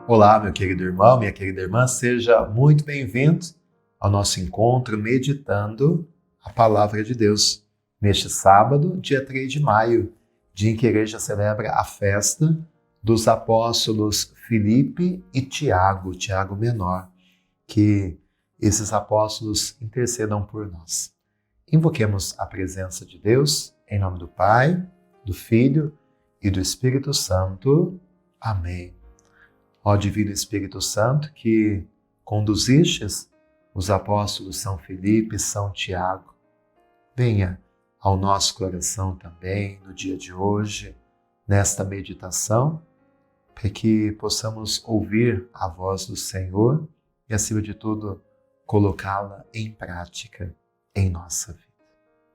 Olá, meu querido irmão, minha querida irmã, seja muito bem-vindo ao nosso encontro meditando a Palavra de Deus. Neste sábado, dia 3 de maio, dia em que a igreja celebra a festa dos apóstolos Filipe e Tiago, Tiago Menor, que esses apóstolos intercedam por nós. Invoquemos a presença de Deus, em nome do Pai, do Filho e do Espírito Santo. Amém. Ó Divino Espírito Santo, que conduzistes os apóstolos São Filipe e São Tiago, venha ao nosso coração também no dia de hoje, nesta meditação, para que possamos ouvir a voz do Senhor e, acima de tudo, colocá-la em prática em nossa vida.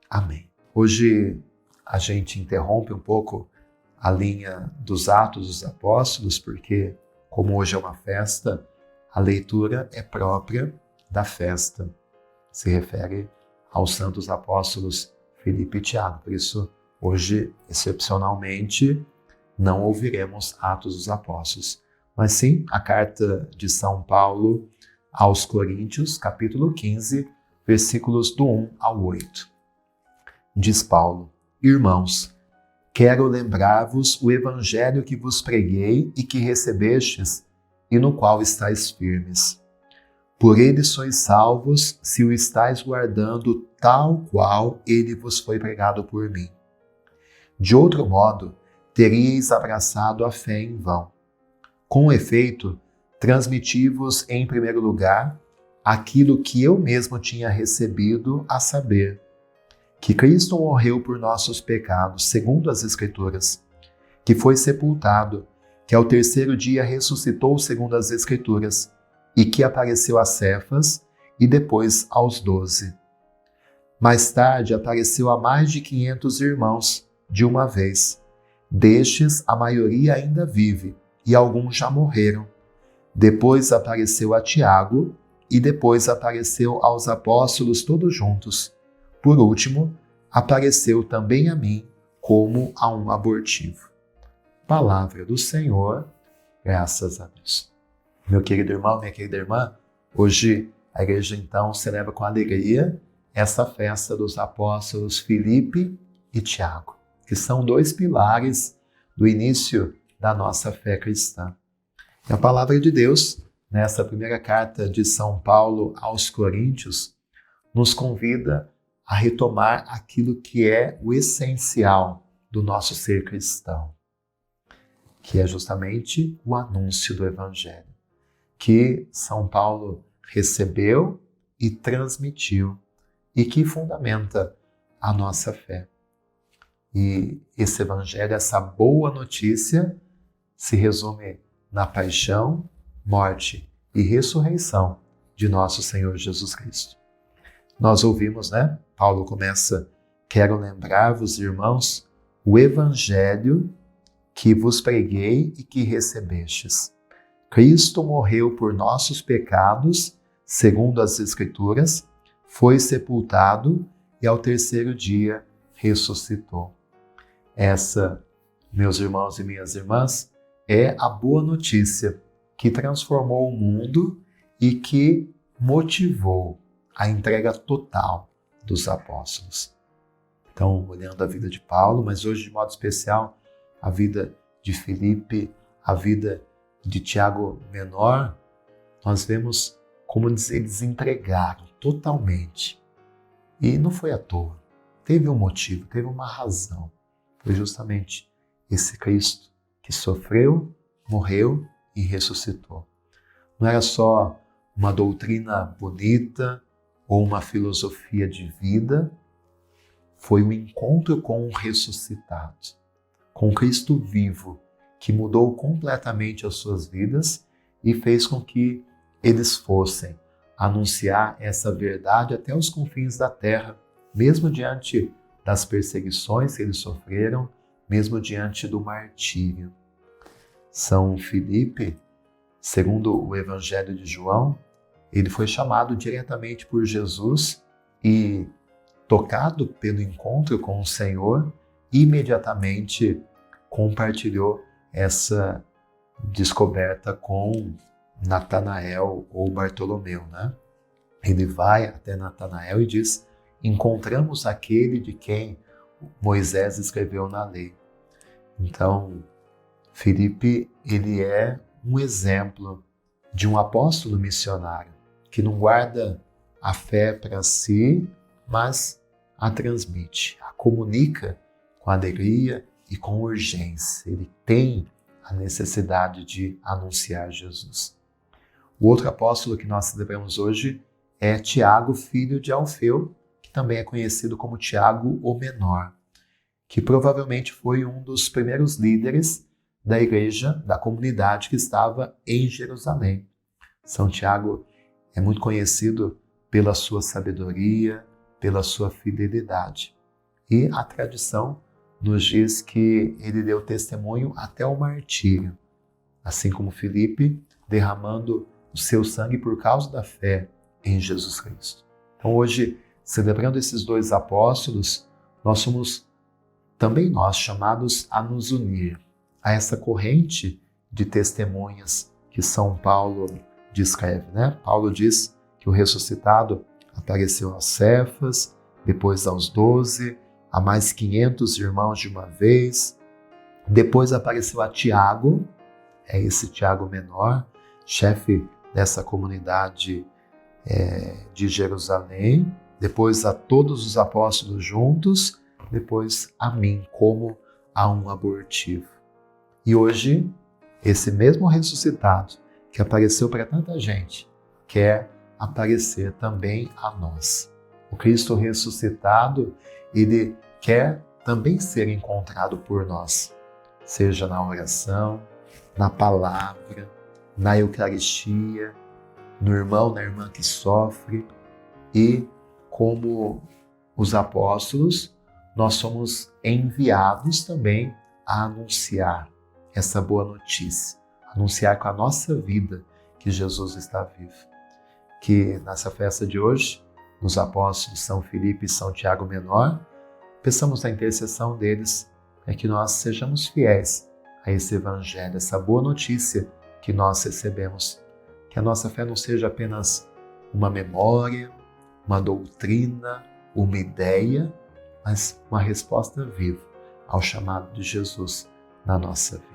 Amém. Hoje a gente interrompe um pouco a linha dos Atos dos Apóstolos, porque como hoje é uma festa, a leitura é própria da festa. Se refere aos santos apóstolos Filipe e Tiago. Por isso, hoje, excepcionalmente, não ouviremos Atos dos Apóstolos, mas sim a carta de São Paulo aos Coríntios, capítulo 15, versículos do 1 ao 8. Diz Paulo: Irmãos, quero lembrar-vos o evangelho que vos preguei e que recebestes e no qual estáis firmes. Por ele sois salvos, se o estáis guardando tal qual ele vos foi pregado por mim. De outro modo, teríeis abraçado a fé em vão. Com efeito, transmiti-vos em primeiro lugar aquilo que eu mesmo tinha recebido, a saber, que Cristo morreu por nossos pecados, segundo as Escrituras, que foi sepultado, que ao terceiro dia ressuscitou, segundo as Escrituras, e que apareceu a Cefas e depois aos 12. Mais tarde apareceu a mais de 500 irmãos, de uma vez. Destes, a maioria ainda vive, e alguns já morreram. Depois apareceu a Tiago, e depois apareceu aos apóstolos todos juntos. Por último, apareceu também a mim como a um abortivo. Palavra do Senhor, graças a Deus. Meu querido irmão, minha querida irmã, hoje a igreja então celebra com alegria essa festa dos apóstolos Filipe e Tiago, que são dois pilares do início da nossa fé cristã. E a palavra de Deus, nessa primeira carta de São Paulo aos Coríntios, nos convida a retomar aquilo que é o essencial do nosso ser cristão, que é justamente o anúncio do Evangelho, que São Paulo recebeu e transmitiu e que fundamenta a nossa fé. E esse Evangelho, essa boa notícia, se resume na paixão, morte e ressurreição de nosso Senhor Jesus Cristo. Nós ouvimos, Paulo começa: quero lembrar-vos, irmãos, o evangelho que vos preguei e que recebestes. Cristo morreu por nossos pecados, segundo as Escrituras, foi sepultado e ao terceiro dia ressuscitou. Essa, meus irmãos e minhas irmãs, é a boa notícia que transformou o mundo e que motivou a entrega total dos apóstolos. Então, olhando a vida de Paulo, mas hoje de modo especial a vida de Filipe, a vida de Tiago Menor, nós vemos como eles entregaram totalmente. E não foi à toa. Teve um motivo, teve uma razão. Foi justamente esse Cristo que sofreu, morreu e ressuscitou. Não era só uma doutrina bonita, ou uma filosofia de vida, foi um encontro com o ressuscitado, com Cristo vivo, que mudou completamente as suas vidas e fez com que eles fossem anunciar essa verdade até os confins da terra, mesmo diante das perseguições que eles sofreram, mesmo diante do martírio. São Filipe, segundo o Evangelho de João, ele foi chamado diretamente por Jesus e, tocado pelo encontro com o Senhor, imediatamente compartilhou essa descoberta com Natanael ou Bartolomeu, né? Ele vai até Natanael e diz: encontramos aquele de quem Moisés escreveu na lei. Então, Filipe, ele é um exemplo de um apóstolo missionário que não guarda a fé para si, mas a transmite, a comunica com alegria e com urgência. Ele tem a necessidade de anunciar Jesus. O outro apóstolo que nós celebramos hoje é Tiago, filho de Alfeu, que também é conhecido como Tiago o Menor, que provavelmente foi um dos primeiros líderes da igreja, da comunidade que estava em Jerusalém. São Tiago é muito conhecido pela sua sabedoria, pela sua fidelidade. E a tradição nos diz que ele deu testemunho até o martírio, assim como Filipe, derramando o seu sangue por causa da fé em Jesus Cristo. Então hoje, celebrando esses dois apóstolos, nós somos também nós chamados a nos unir a essa corrente de testemunhas que São Paulo descreve, né? Paulo diz que o ressuscitado apareceu a Cefas, depois aos 12, a mais 500 irmãos de uma vez, depois apareceu a Tiago, é esse Tiago Menor, chefe dessa comunidade de Jerusalém, depois a todos os apóstolos juntos, depois a mim, como a um abortivo. E hoje, esse mesmo ressuscitado que apareceu para tanta gente, quer aparecer também a nós. O Cristo ressuscitado, ele quer também ser encontrado por nós, seja na oração, na palavra, na Eucaristia, no irmão, na irmã que sofre. E como os apóstolos, nós somos enviados também a anunciar essa boa notícia, anunciar com a nossa vida que Jesus está vivo. Que nessa festa de hoje, nos apóstolos São Filipe e São Tiago Menor, peçamos a intercessão deles para que nós sejamos fiéis a esse evangelho, essa boa notícia que nós recebemos. Que a nossa fé não seja apenas uma memória, uma doutrina, uma ideia, mas uma resposta viva ao chamado de Jesus na nossa vida.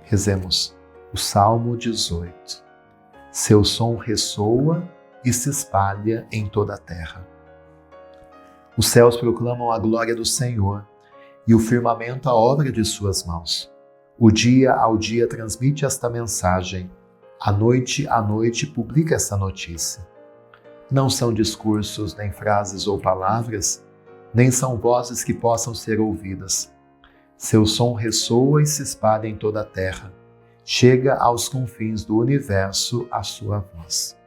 Rezemos o Salmo 18. Seu som ressoa e se espalha em toda a terra. Os céus proclamam a glória do Senhor e o firmamento a obra de suas mãos. O dia ao dia transmite esta mensagem, à noite publica essa notícia. Não são discursos, nem frases ou palavras, nem são vozes que possam ser ouvidas. Seu som ressoa e se espalha em toda a terra. Chega aos confins do universo a sua voz.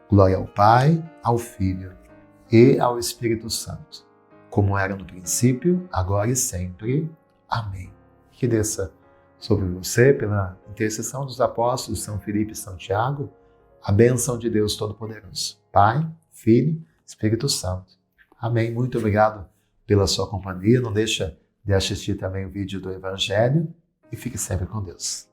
Glória ao Pai, ao Filho e ao Espírito Santo, como era no princípio, agora e sempre. Amém. Que desça sobre você, pela intercessão dos apóstolos São Filipe e São Tiago, a bênção de Deus Todo-Poderoso, Pai, Filho, Espírito Santo. Amém. Muito obrigado pela sua companhia. Não deixa de assistir também o vídeo do Evangelho e fique sempre com Deus.